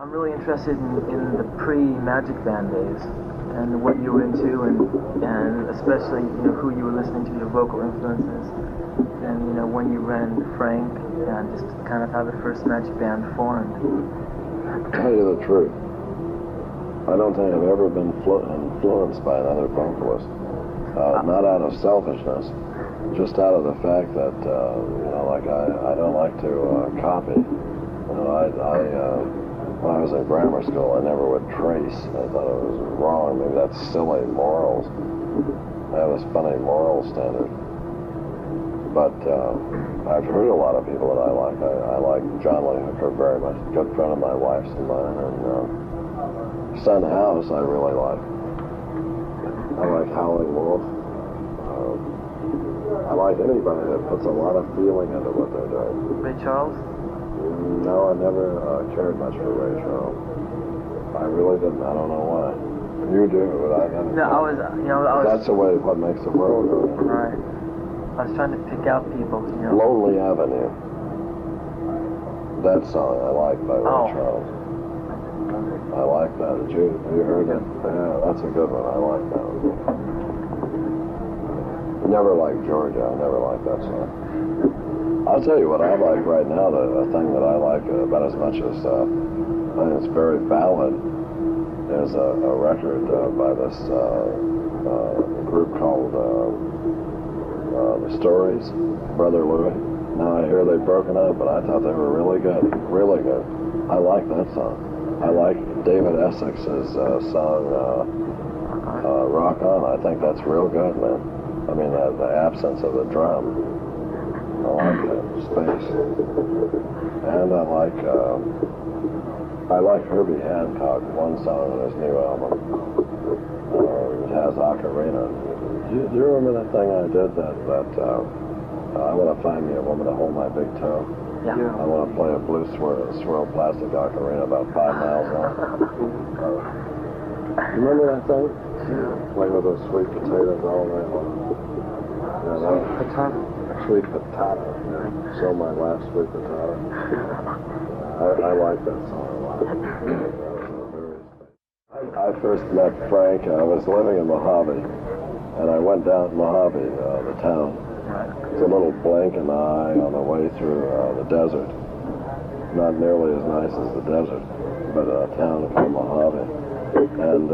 I'm really interested in the pre-Magic Band days and what you were into, and especially who you were listening to, your vocal influences, and when you ran Frank, and just kind of how the first Magic Band formed. To tell you the truth, I don't think I've ever been influenced by another vocalist. Not out of selfishness, just out of the fact that like I don't like to copy. When I was in grammar school, I never would trace. I thought it was wrong. Maybe that's silly morals. I have this funny moral standard. But I've heard a lot of people that I like. I like John Lee Hooker very much. Good friend of my wife's and mine. And Son House, I really like. I like Howling Wolf. I like anybody that puts a lot of feeling into what they're doing. Ray Charles? No, I never cared much for Ray Charles. I really didn't. I don't know why. You do, but I didn't. No, I was. That's the way what makes the world go. Right. I was trying to pick out people. Lonely Avenue. That song I like by Ray Charles. I like that. Have you heard it? Yeah, that's a good one. I like that one. Never liked Georgia. I never liked that song. I'll tell you what I like right now, the thing that I like about as much as I think it's very valid, is a record by this group called The Stories, Brother Louie. Now I hear they've broken up, but I thought they were really good, really good. I like that song. I like David Essex's song, Rock On. I think that's real good, man. I mean, the absence of the drum. I like that space, and I like Herbie Hancock. One song on his new album. It has ocarina. Do you remember that thing I did? That I want to find me a woman to hold my big toe. Yeah. I want to play a blue swirl plastic ocarina about 5 miles long. You remember that thing? Yeah. Playing with those sweet potatoes all night long. Sweet potato. So my last sweet potato. I like that song a lot. I first met Frank. I was living in Mojave, and I went down to Mojave, the town. It's a little blink in the eye on the way through the desert. Not nearly as nice as the desert, but a town called Mojave. And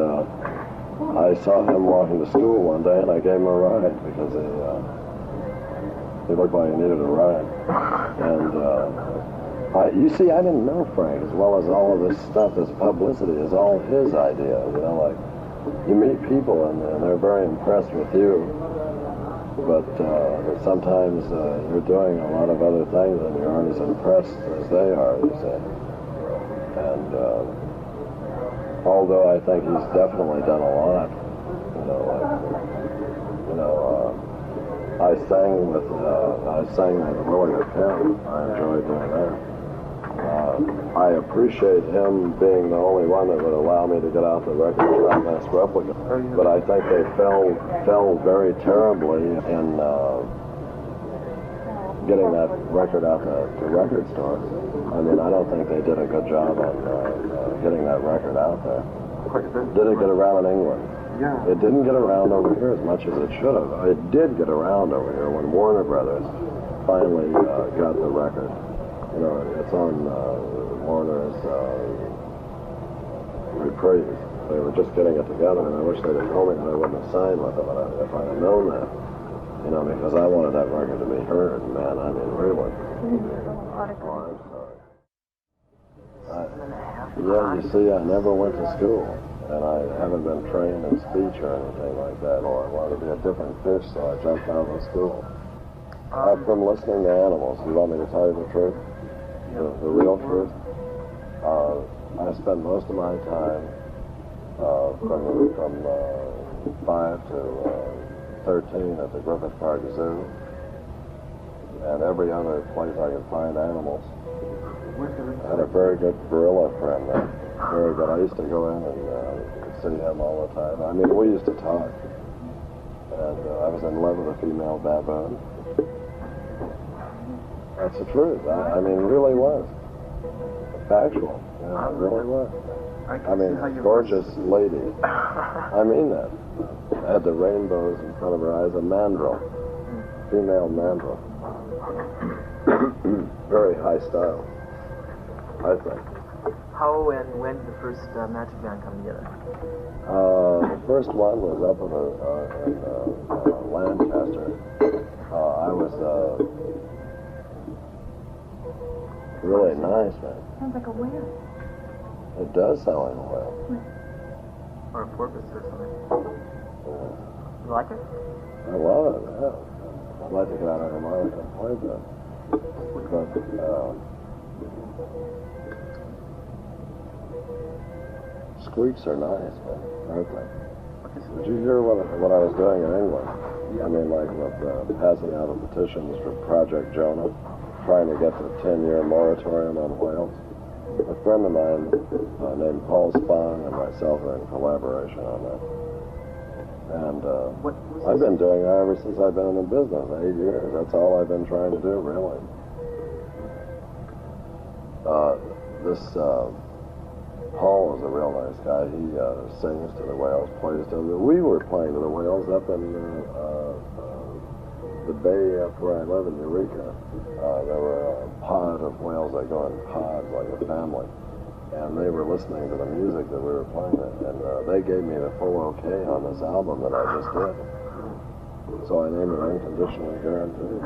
I saw him walking to school one day, and I gave him a ride because he looked like he needed a ride. And you see, I didn't know Frank as well as all of this stuff, this publicity is all his idea. Like you meet people and they're very impressed with you, but sometimes you're doing a lot of other things and you aren't as impressed as they are, you say. And although I think he's definitely done a lot, I sang with Willie Kim. I enjoyed doing that. I appreciate him being the only one that would allow me to get out the record shop Mass Replica. But I think they fell very terribly in getting that record out to record stores. I mean, I don't think they did a good job on getting that record out there. Did it get around in England? Yeah. It didn't get around over here as much as it should have. It did get around over here when Warner Brothers finally got the record. It's on Warner's Reprise. They were just getting it together, and I wish they'd have told me that I wouldn't have signed with them if I'd have known that. Because I wanted that record to be heard, man. I mean, really. Oh, I'm sorry. Yeah, you see, I never went to school, and I haven't been trained in speech or anything like that, or I wanted to be a different fish, so I jumped out of school. From listening to animals, you want me to tell you the truth? The real truth? I spent most of my time from 5 to 13 at the Griffith Park Zoo, and every other place I could find animals. I had a very good gorilla friend there. Very good. I used to go in and see him all the time. I mean, we used to talk. And I was in love with a female baboon. That's the truth. I mean, it really was. Factual. Yeah, it really was. I mean, gorgeous lady. I mean that. Had the rainbows in front of her eyes, a mandrel. Female mandrel. Very high style, I think. How and when did the first magic band come together? The first one was up in Lancaster. I was really nice, man. Sounds like a whale. It does sound like a whale. Or a porpoise or something. Yeah. You like it? I love it, yeah. I'd like to get out of harmonica and play that. But, squeaks are nice, man, aren't they? Did you hear what I was doing in England? I mean, like with passing out of petitions for Project Jonah, trying to get the 10-year moratorium on whales. A friend of mine named Paul Spong and myself are in collaboration on that. And I've been doing that ever since I've been in the business, 8 years. That's all I've been trying to do, really. This Paul is a real nice guy. He sings to the whales, plays to them. We were playing to the whales up in the bay up where I live in Eureka. There were a pod of whales that go in pods like a family. And they were listening to the music that we were playing, and they gave me the full okay on this album that I just did. So I named it Unconditionally Guaranteed.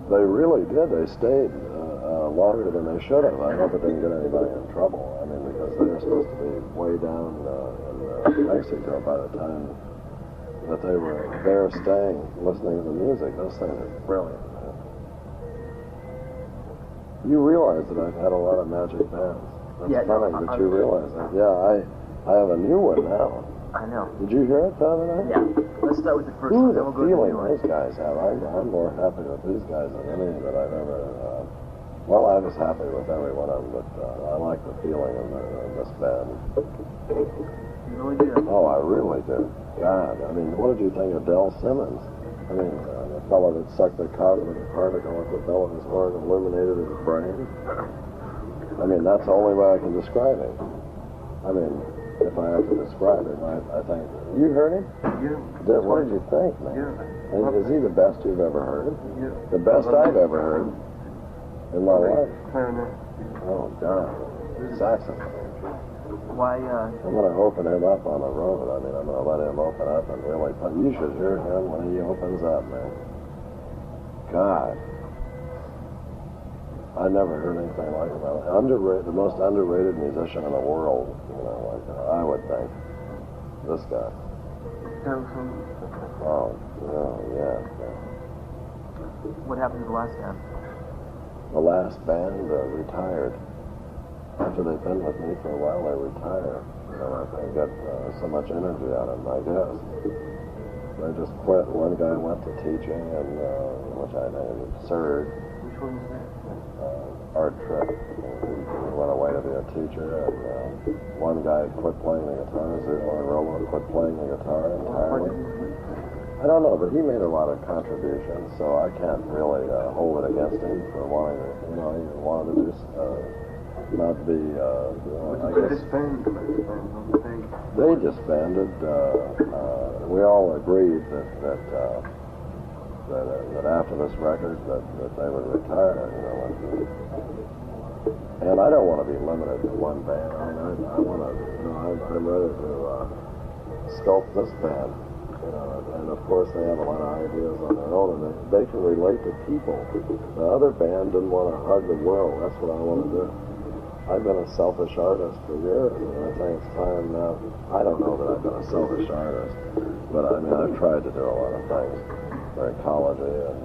They really did. They stayed longer than they should have. I hope it didn't get anybody in trouble. I mean, because they were supposed to be way down in Mexico by the time that they were there staying, listening to the music. Those things are brilliant. You realize that I've had a lot of magic bands. That's funny that you realize that. Yeah, I have a new one now. I know. Did you hear it the other night? Yeah. Let's start with the first Ooh, one, then the we'll go to the feeling new one. these guys have. I'm more happy with these guys than any that I've ever... well, I was happy with every one of them, but I like the feeling of this band. You really do? Oh, I really do. God, I mean, what did you think of Del Simmons? I mean, the fellow that sucked the cosmic particle at the bell of his horn and illuminated his brain. I mean, that's the only way I can describe him. I mean, if I have to describe him, I think... You heard him? Yeah. What did you think, man? Yeah. Is he the best you've ever heard? Yeah. The best I've ever heard in my life. Clarinet. Oh, God. Saxophone. Why, I'm going to open him up on the road. I mean, I'm going to let him open up and really play. You should hear him when he opens up, man. God. I never heard anything like him. The most underrated musician in the world, you know, like I would think. This guy. Oh, yeah. what happened to the last band? The last band retired. After they've been with me for a while, they retire. You know, I got so much energy out of them, I guess. They just quit. One guy went to teaching, and which I think is absurd. Which one was that? Art trip. He went away to be a teacher, and one guy quit playing the guitar. Or Rolo quit playing the guitar entirely. I don't know, but he made a lot of contributions, so I can't really hold it against him for wanting to, you know, he wanted to just not be, I guess. They disbanded. We all agreed that after this record that they would retire, you know. And I don't want to be limited to one band. I mean, I want to, you know, I'm ready to sculpt this band. You know, and of course they have a lot of ideas on their own, and they can relate to people. The other band didn't want to hug the world. That's what I want to do. I've been a selfish artist for years, and I think it's time now. I don't know that I've been a selfish artist, but I mean, I've tried to do a lot of things for ecology and